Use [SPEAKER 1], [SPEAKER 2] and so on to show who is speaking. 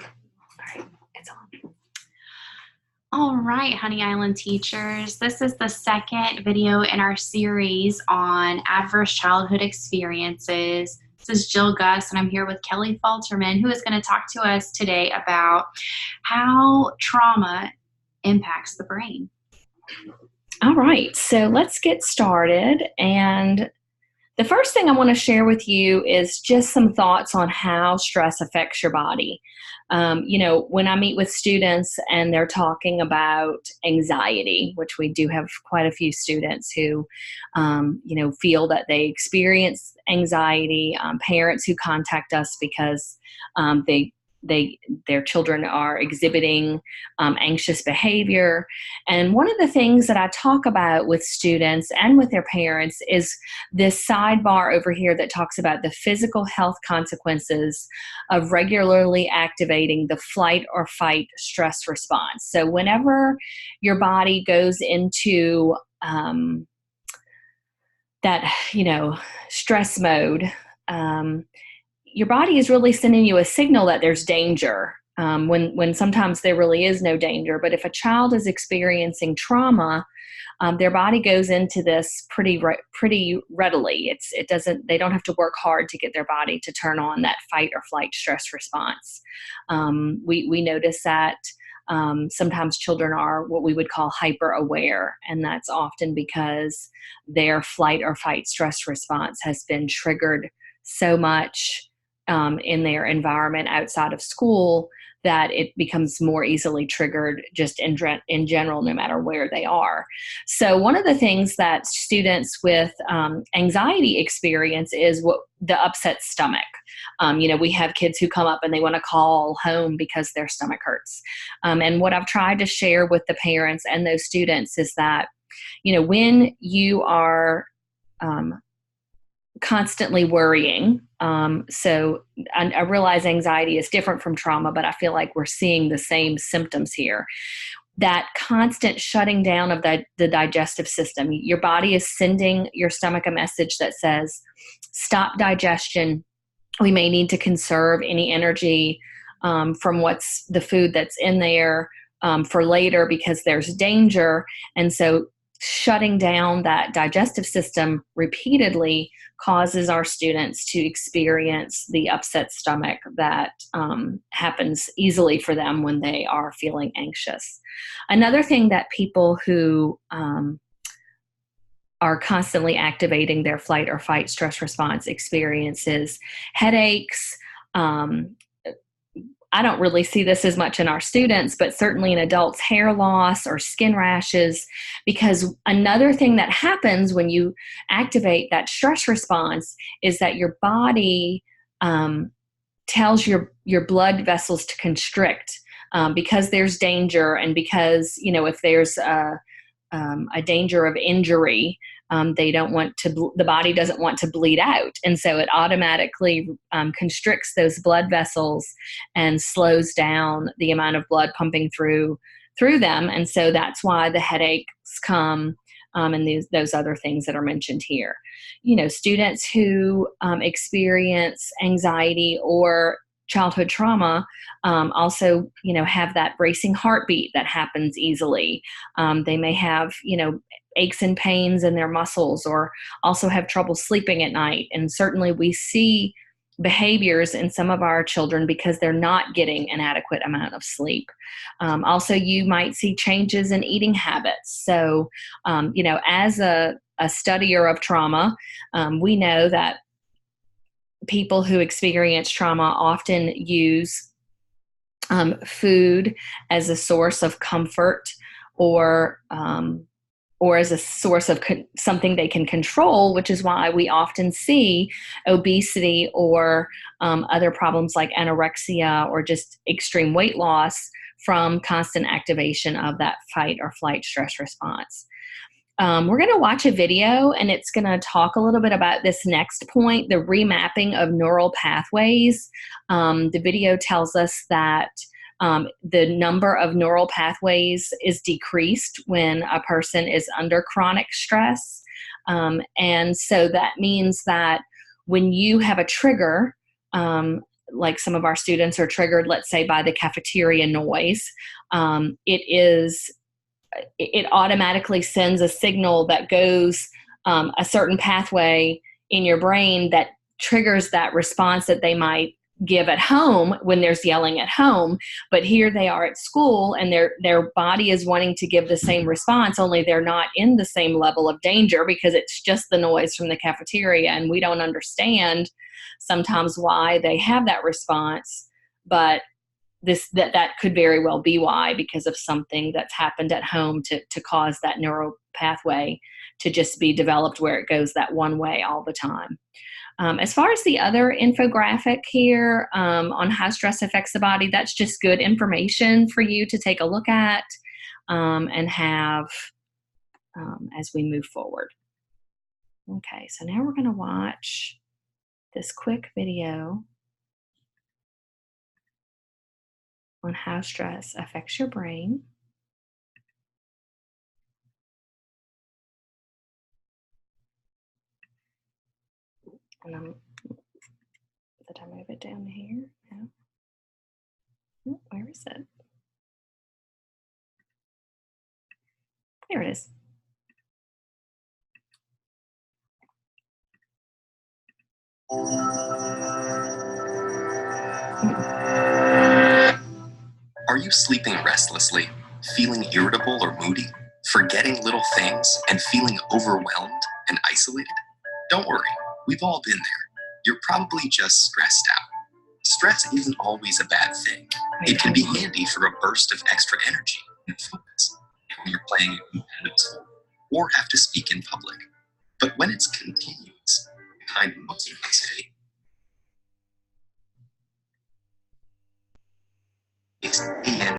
[SPEAKER 1] All right, it's on. All right, Honey Island teachers, this is the second video in our series on adverse childhood experiences. This is Jill Gus, and I'm here with Kelly Falterman, who is going to talk to us today about how trauma impacts the brain.
[SPEAKER 2] All right, so let's get started. And the first thing I want to share with you is just some thoughts on how stress affects your body. When I meet with students and they're talking about anxiety, which we do have quite a few students who, feel that they experience anxiety, parents who contact us because their children are exhibiting anxious behavior. And one of the things that I talk about with students and with their parents is this sidebar over here that talks about the physical health consequences of regularly activating the flight or fight stress response. So whenever your body goes into stress mode, your body is really sending you a signal that there's danger, when sometimes there really is no danger. But if a child is experiencing trauma, their body goes into this pretty readily. They don't have to work hard to get their body to turn on that fight or flight stress response. We notice that sometimes children are what we would call hyper aware, and that's often because their flight or fight stress response has been triggered so much in their environment outside of school that it becomes more easily triggered just in general, no matter where they are. So one of the things that students with anxiety experience is the upset stomach. We have kids who come up and they want to call home because their stomach hurts. And what I've tried to share with the parents and those students is that, when you are constantly worrying. So I realize anxiety is different from trauma, but I feel like we're seeing the same symptoms here. That constant shutting down of the digestive system. Your body is sending your stomach a message that says, stop digestion. We may need to conserve any energy from the food that's in there for later because there's danger. And so shutting down that digestive system repeatedly causes our students to experience the upset stomach that happens easily for them when they are feeling anxious. Another thing that people who are constantly activating their flight or fight stress response experiences headaches. I don't really see this as much in our students, but certainly in adults, hair loss or skin rashes, because another thing that happens when you activate that stress response is that your body tells your blood vessels to constrict because there's danger, and because, if there's a danger of injury, the body doesn't want to bleed out. And so it automatically constricts those blood vessels and slows down the amount of blood pumping through them. And so that's why the headaches come, and those other things that are mentioned here. Students who experience anxiety or childhood trauma also, have that racing heartbeat that happens easily. They may have, aches and pains in their muscles, or also have trouble sleeping at night. And certainly we see behaviors in some of our children because they're not getting an adequate amount of sleep. Also, you might see changes in eating habits. So, as a studier of trauma, we know that people who experience trauma often use food as a source of comfort, or as a source of something they can control, which is why we often see obesity or other problems like anorexia or just extreme weight loss from constant activation of that fight or flight stress response. We're going to watch a video, and it's going to talk a little bit about this next point, the remapping of neural pathways. The video tells us that the number of neural pathways is decreased when a person is under chronic stress. And so that means that when you have a trigger, like some of our students are triggered, let's say, by the cafeteria noise, it automatically sends a signal that goes a certain pathway in your brain that triggers that response that they might give at home when there's yelling at home. But here they are at school, and their body is wanting to give the same response, only they're not in the same level of danger because it's just the noise from the cafeteria, and we don't understand sometimes why they have that response. But that could very well be why, because of something that's happened at home to cause that neural pathway to just be developed where it goes that one way all the time. As far as the other infographic here on how stress affects the body, that's just good information for you to take a look at and have as we move forward. Okay, so now we're going to watch this quick video on how stress affects your brain. And did I move it down here? No. Oh, where is it? There it is.
[SPEAKER 3] Are you sleeping restlessly, feeling irritable or moody, forgetting little things, and feeling overwhelmed and isolated? Don't worry, we've all been there. You're probably just stressed out. Stress isn't always a bad thing. It can be handy for a burst of extra energy and focus when you're playing a competitive sport or have to speak in public. But when it's continuous, behind most of us say, it's the end.